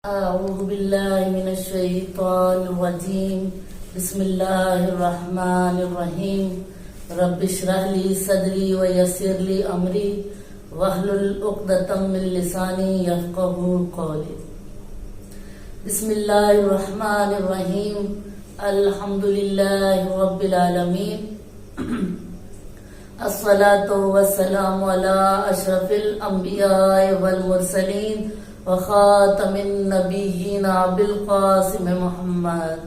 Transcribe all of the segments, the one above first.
أعوذ بالله من الشيطان الرجيم بسم الله الرحمن الرحيم رب اشرح لي صدري ويسر لي أمري واحلل عقدة من لساني يفقهوا قولي بسم الله الرحمن الرحيم الحمد لله رب العالمين الصلاة والسلام على أشرف الأنبياء والمرسلين وخاتم النبيين أبي القاسم محمد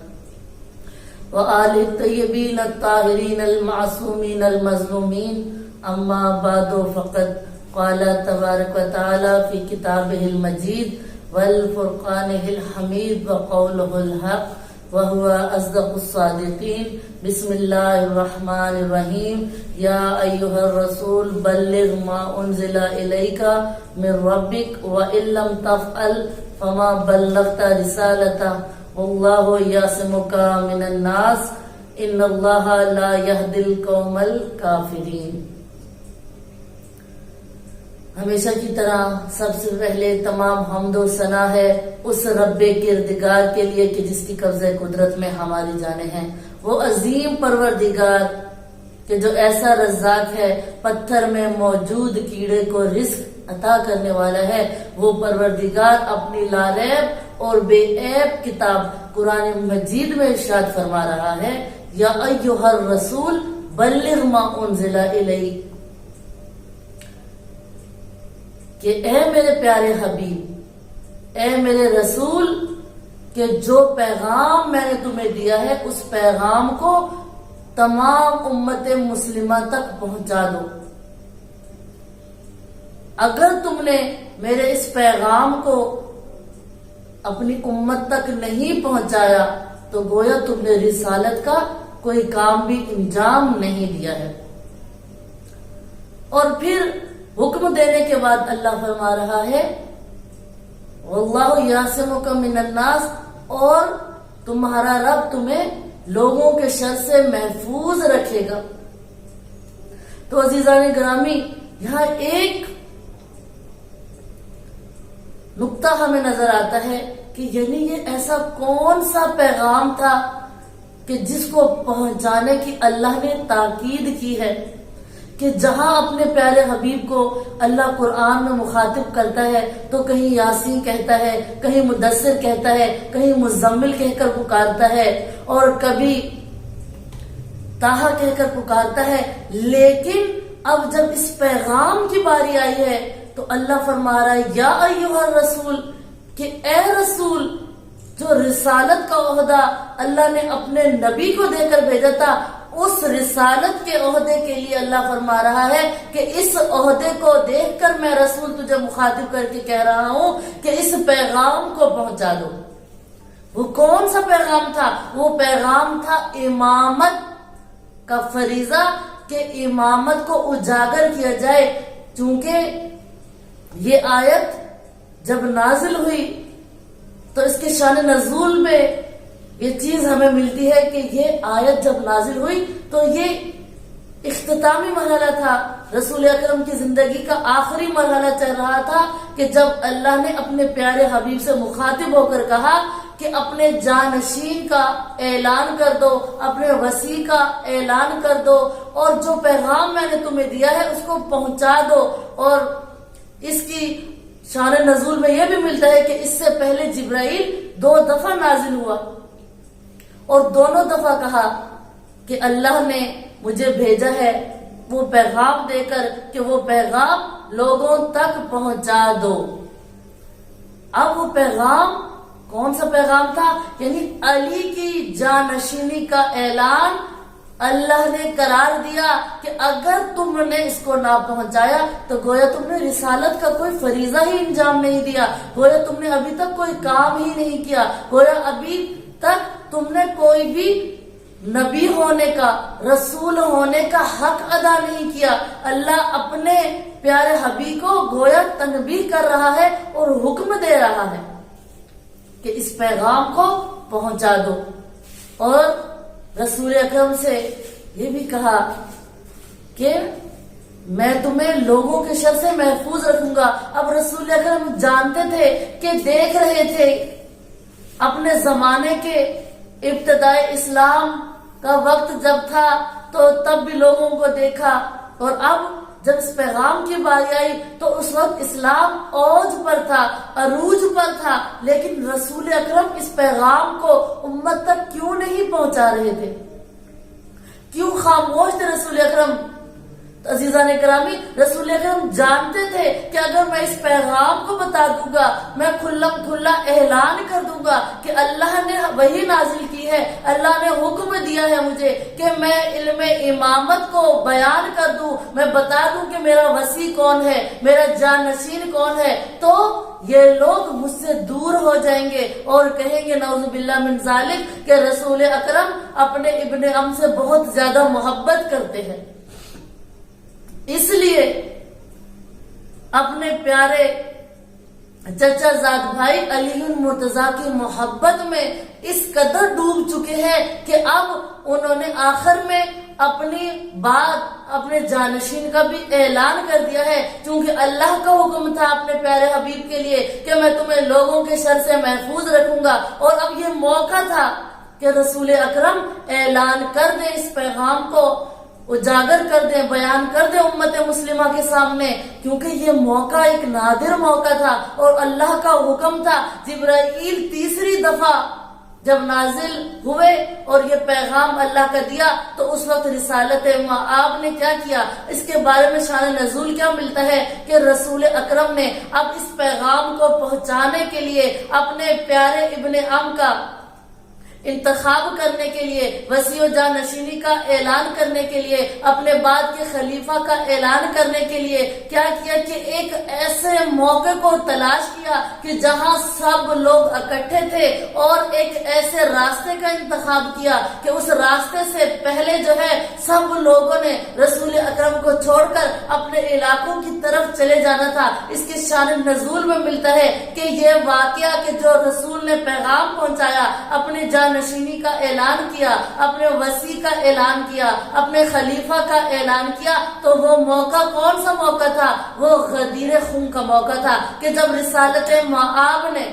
وآل الطيبين الطاهرين المعصومين المظلومين أما بعد فقد قال تبارك وتعالى في كتابه المجيد والفرقانه الحميد وقوله الحق وهو أصدق الصادقين بسم الله الرحمن الرحيم يا أيها الرسول بلغ ما أنزل إليك من ربك وإن لم تفعل فما بلغت رسالته والله يعصمك من الناس إن الله لا يهدي القوم الكافرين. ہمیشہ کی طرح سب سے پہلے تمام حمد و ثنا ہے اس رب کردگار کے لیے کہ جس کی قبضہ قدرت میں ہماری جانیں ہیں. وہ عظیم پروردگار کہ جو ایسا رزاق ہے، پتھر میں موجود کیڑے کو رزق عطا کرنے والا ہے. وہ پروردگار اپنی لاریب اور بے عیب کتاب قرآن مجید میں ارشاد فرما رہا ہے یا ایھا الرسول بلغ ما انزل الیک، کہ اے میرے پیارے حبیب، اے میرے رسول، کہ جو پیغام میں نے تمہیں دیا ہے اس پیغام کو تمام امت مسلمہ تک پہنچا دو. اگر تم نے میرے اس پیغام کو اپنی امت تک نہیں پہنچایا تو گویا تم نے رسالت کا کوئی کام بھی انجام نہیں دیا ہے. اور پھر حکم دینے کے بعد اللہ فرما رہا ہے واللہ یعصمک من الناس، اور تمہارا رب تمہیں لوگوں کے شر سے محفوظ رکھے گا. تو عزیزان گرامی، یہاں ایک نقطہ ہمیں نظر آتا ہے کہ یعنی یہ ایسا کون سا پیغام تھا کہ جس کو پہنچانے کی اللہ نے تاکید کی ہے، کہ جہاں اپنے پیارے حبیب کو اللہ قرآن میں مخاطب کرتا ہے تو کہیں یاسین کہتا ہے، کہیں مدثر کہتا ہے، کہیں مزمل کہہ کر پکارتا ہے، اور کبھی طٰہٰ کہہ کر پکارتا ہے. لیکن اب جب اس پیغام کی باری آئی ہے تو اللہ فرما رہا ہے یا ایھا الرسول، کہ اے رسول، جو رسالت کا عہدہ اللہ نے اپنے نبی کو دے کر بھیجا تھا، اس رسالت کے عہدے کے لیے اللہ فرما رہا ہے کہ اس عہدے کو دیکھ کر میں رسول تجھے مخاطب کر کے کہہ رہا ہوں کہ اس پیغام کو پہنچا دو. وہ کون سا پیغام تھا؟ وہ پیغام تھا امامت کا فریضہ، کہ امامت کو اجاگر کیا جائے. چونکہ یہ آیت جب نازل ہوئی تو اس کے شان نزول میں یہ چیز ہمیں ملتی ہے کہ یہ آیت جب نازل ہوئی تو یہ اختتامی مرحلہ تھا، رسول اکرم کی زندگی کا آخری مرحلہ چل رہا تھا، کہ جب اللہ نے اپنے پیارے حبیب سے مخاطب ہو کر کہا کہ اپنے جانشین کا اعلان کر دو، اپنے وسیع کا اعلان کر دو، اور جو پیغام میں نے تمہیں دیا ہے اس کو پہنچا دو. اور اس کی شان نزول میں یہ بھی ملتا ہے کہ اس سے پہلے جبرائیل 2 دفعہ نازل ہوا، اور دونوں دفعہ کہا کہ اللہ نے مجھے بھیجا ہے وہ پیغام دے کر کہ وہ پیغام لوگوں تک پہنچا دو. اب وہ پیغام کون سا پیغام تھا؟ یعنی علی کی جانشینی کا اعلان اللہ نے قرار دیا کہ اگر تم نے اس کو نہ پہنچایا تو گویا تم نے رسالت کا کوئی فریضہ ہی انجام نہیں دیا، گویا تم نے ابھی تک کوئی کام ہی نہیں کیا، گویا ابھی تک تم نے کوئی بھی نبی ہونے کا، رسول ہونے کا حق ادا نہیں کیا. اللہ اپنے پیارے حبیب کو گویا تنبیہ کر رہا ہے اور حکم دے رہا ہے کہ اس پیغام کو پہنچا دو. اور رسول اکرم سے یہ بھی کہا کہ میں تمہیں لوگوں کے شر سے محفوظ رکھوں گا۔ اب رسول اکرم جانتے تھے کہ دیکھ رہے تھے اپنے زمانے کے ابتدائی اسلام کا وقت جب تھا تو تب بھی لوگوں کو دیکھا، اور اب جب اس پیغام کی باری آئی تو اس وقت اسلام اوج پر تھا، عروج پر تھا، لیکن رسول اکرم اس پیغام کو امت تک کیوں نہیں پہنچا رہے تھے؟ کیوں خاموش تھے رسول اکرم؟ عزیزان گرامی، رسول اکرم جانتے تھے کہ اگر میں اس پیغام کو بتا دوں گا، میں کھلم کھلا اعلان کر دوں گا کہ اللہ نے وحی نازل کی ہے، اللہ نے حکم دیا ہے مجھے کہ میں علم امامت کو بیان کر دوں، میں بتا دوں کہ میرا وصی کون ہے، میرا جانشین کون ہے، تو یہ لوگ مجھ سے دور ہو جائیں گے اور کہیں گے نعوذ باللہ من ذالک کہ رسول اکرم اپنے ابن ام سے بہت زیادہ محبت کرتے ہیں۔ اس لیے اپنے پیارے چچا زاد بھائی علی المرتضیٰ کی محبت میں اس قدر ڈوب چکے ہیں کہ اب انہوں نے آخر میں اپنی بات اپنے جانشین کا بھی اعلان کر دیا ہے، کیونکہ اللہ کا حکم تھا اپنے پیارے حبیب کے لیے کہ میں تمہیں لوگوں کے شر سے محفوظ رکھوں گا، اور اب یہ موقع تھا کہ رسول اکرم اعلان کر دیں، اس پیغام کو اجاگر کر دیں، بیان کر دیں امت مسلمہ کے سامنے، کیونکہ یہ موقع ایک نادر موقع تھا اور اللہ کا حکم تھا۔ جبرائیل تیسری دفعہ جب نازل ہوئے اور یہ پیغام اللہ کا دیا تو اس وقت رسالت مآب نے کیا کیا، اس کے بارے میں شان نزول کیا ملتا ہے کہ رسول اکرم نے اب اس پیغام کو پہنچانے کے لیے اپنے پیارے ابن ام کا انتخاب کرنے کے لیے، وصی و جانشینی کا اعلان کرنے کے لیے، اپنے بعد کے خلیفہ کا اعلان کرنے کے لیے کیا کیا کہ ایک ایسے موقع کو تلاش کیا کہ جہاں سب لوگ اکٹھے تھے، اور ایک ایسے راستے کا انتخاب کیا کہ اس راستے سے پہلے جو ہے سب لوگوں نے رسول اکرم کو چھوڑ کر اپنے علاقوں کی طرف چلے جانا تھا۔ اس کے شان نزول میں ملتا ہے کہ یہ واقعہ کہ جو رسول نے پیغام پہنچایا، اپنے نشینی کا اعلان کیا، اپنے وصی کا اعلان کیا، اپنے خلیفہ کا اعلان کیا، تو وہ موقع کون سا موقع تھا؟ وہ غدیر خون کا موقع تھا کہ جب رسالت مآب نے،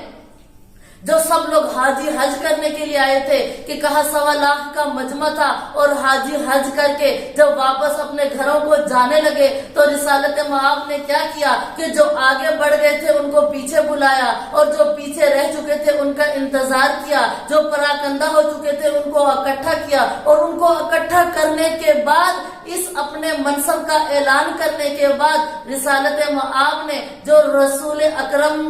جو سب لوگ حاجی حج کرنے کے لیے آئے تھے کہ کہا 1.25 لاکھ کا مجمع تھا، اور حاجی حج کر کے جب واپس اپنے گھروں کو جانے لگے تو رسالت مآب نے کیا کیا کہ جو آگے بڑھ گئے تھے ان کو پیچھے بلایا، اور جو پیچھے رہ چکے تھے ان کا انتظار کیا، جو پراکندہ ہو چکے تھے ان کو اکٹھا کیا، اور ان کو اکٹھا کرنے کے بعد اس اپنے منصب کا اعلان کرنے کے بعد رسالت مآب نے جو رسول اکرم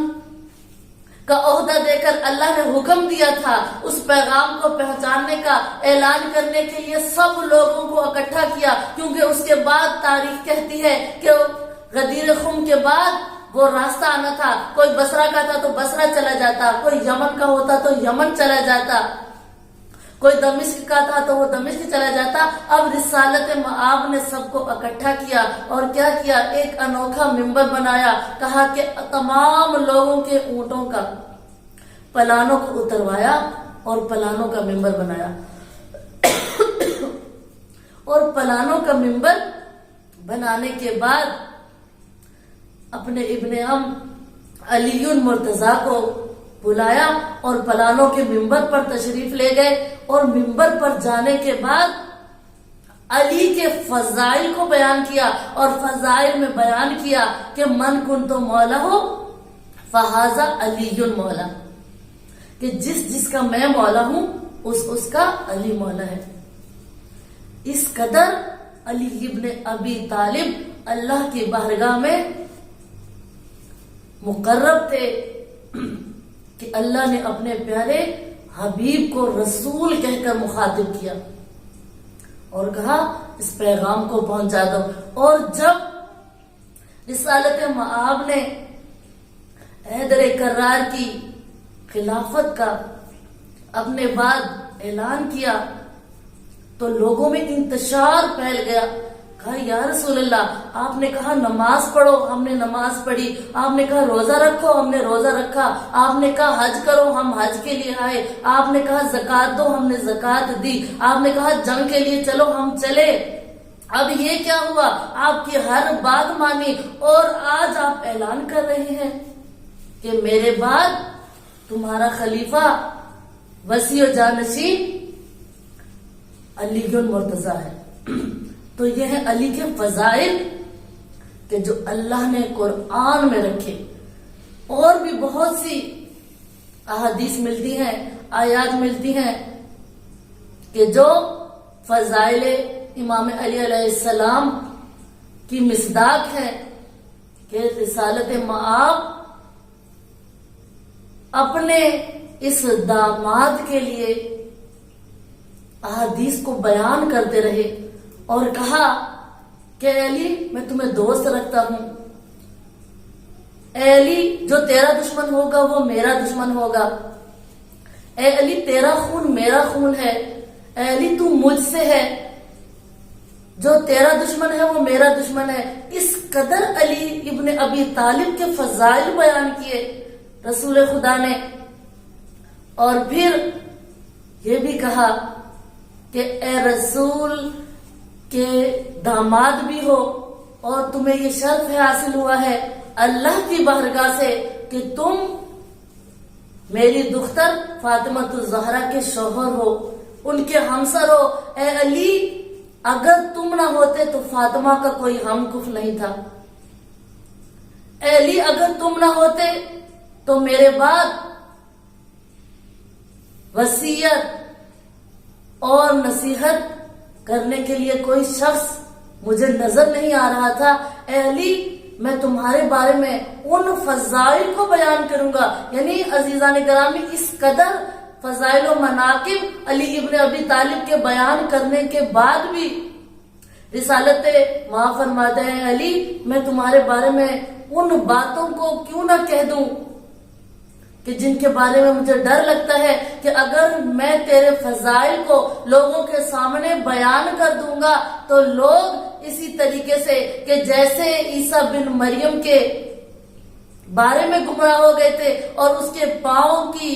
کا عہدہ دے کر اللہ نے حکم دیا تھا اس پیغام کو پہنچانے کا، اعلان کرنے کے لیے سب لوگوں کو اکٹھا کیا، کیونکہ اس کے بعد تاریخ کہتی ہے کہ غدیر خم کے بعد وہ راستہ آنا تھا، کوئی بصرہ کا تھا تو بصرہ چلا جاتا، کوئی یمن کا ہوتا تو یمن چلا جاتا، کوئی دمشق کا تھا تو وہ دمشق چلا جاتا۔ اب رسالت مآب نے سب کو اکٹھا کیا اور کیا کیا، ایک انوکھا ممبر بنایا، کہا کہ تمام لوگوں کے اونٹوں کا پلانوں کو اتروایا اور پلانوں کا ممبر بنایا، اور پلانوں کا ممبر بنانے کے بعد اپنے ابن ام علی المرتضیٰ کو بلایا اور پلانوں کے ممبر پر تشریف لے گئے، اور ممبر پر جانے کے بعد علی کے فضائل کو بیان کیا، اور فضائل میں بیان کیا کہ من کنتو مولا ہو فہذا علی مولا، کہ جس کا میں مولا ہوں اس کا علی مولا ہے۔ اس قدر علی ابن ابی طالب اللہ کی بارگاہ میں مقرب تھے کہ اللہ نے اپنے پیارے حبیب کو رسول کہہ کر مخاطب کیا اور کہا اس پیغام کو پہنچا دو۔ اور جب رسالت مآب نے حیدر کرار کی خلافت کا اپنے بعد اعلان کیا تو لوگوں میں انتشار پھیل گیا، کہا یا رسول اللہ آپ نے کہا نماز پڑھو، ہم نے نماز پڑھی، آپ نے کہا روزہ رکھو، ہم نے روزہ رکھا، آپ نے کہا حج کرو، ہم حج کے لیے آئے، آپ نے کہا زکات دو، ہم نے زکات دی، آپ نے کہا جنگ کے لیے چلو، ہم چلے، اب یہ کیا ہوا؟ آپ کی ہر بات مانی اور آج آپ اعلان کر رہے ہیں کہ میرے بعد تمہارا خلیفہ وسیع و جانشین علی المرتضیٰ ہے۔ تو یہ ہے علی کے فضائل کہ جو اللہ نے قرآن میں رکھے۔ اور بھی بہت سی احادیث ملتی ہیں، آیات ملتی ہیں کہ جو فضائل امام علی علیہ السلام کی مصداق ہے کہ رسالت مآب اپنے اس داماد کے لیے احادیث کو بیان کرتے رہے اور کہا کہ اے علی میں تمہیں دوست رکھتا ہوں، اے علی جو تیرا دشمن ہوگا وہ میرا دشمن ہوگا، اے علی تیرا خون میرا خون ہے، اے علی تو مجھ سے ہے، جو تیرا دشمن ہے وہ میرا دشمن ہے۔ اس قدر علی ابن ابی طالب کے فضائل بیان کیے رسول خدا نے، اور پھر یہ بھی کہا کہ اے رسول کے داماد بھی ہو اور تمہیں یہ شرف حاصل ہوا ہے اللہ کی بارگاہ سے کہ تم میری دختر فاطمہ الزہرا کے شوہر ہو، ان کے ہمسر ہو۔ اے علی اگر تم نہ ہوتے تو فاطمہ کا کوئی ہم کف نہیں تھا، اے علی اگر تم نہ ہوتے تو میرے بعد وصیت اور نصیحت کرنے کے لیے کوئی شخص مجھے نظر نہیں آ رہا تھا۔ اے علی میں تمہارے بارے میں ان فضائل کو بیان کروں گا، یعنی عزیزان گرامی اس قدر فضائل و مناقب علی ابن ابی طالب کے بیان کرنے کے بعد بھی رسالت ماں فرماتے ہیں علی میں تمہارے بارے میں ان باتوں کو کیوں نہ کہہ دوں کہ جن کے بارے میں مجھے ڈر لگتا ہے کہ اگر میں تیرے فضائل کو لوگوں کے سامنے بیان کر دوں گا تو لوگ اسی طریقے سے کہ جیسے عیسیٰ بن مریم کے بارے میں گمراہ ہو گئے تھے اور اس کے پاؤں کی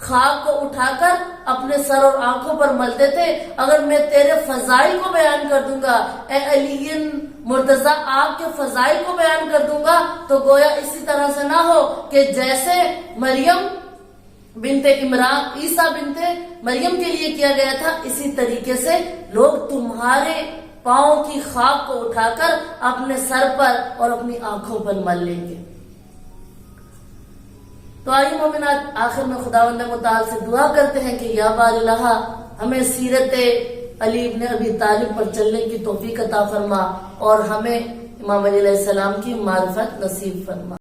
خاک کو اٹھا کر اپنے سر اور آنکھوں پر ملتے تھے، اگر میں تیرے فضائل کو بیان کر دوں گا، اے علی مرتضیٰ آپ کے فضائل کو بیان کر دوں گا تو گویا اسی طرح سے نہ ہو کہ جیسے مریم بنت عمران عیسیٰ بنت مریم کے لیے کیا گیا تھا، اسی طریقے سے لوگ تمہارے پاؤں کی خاک کو اٹھا کر اپنے سر پر اور اپنی آنکھوں پر مل لیں گے۔ تو آئیے مومنات آخر میں خداوند متعال سے دعا کرتے ہیں کہ یا بار الہ ہمیں سیرت علی ابن ابی طالب پر چلنے کی توفیق عطا فرما اور ہمیں امام علیہ السلام کی معرفت نصیب فرما۔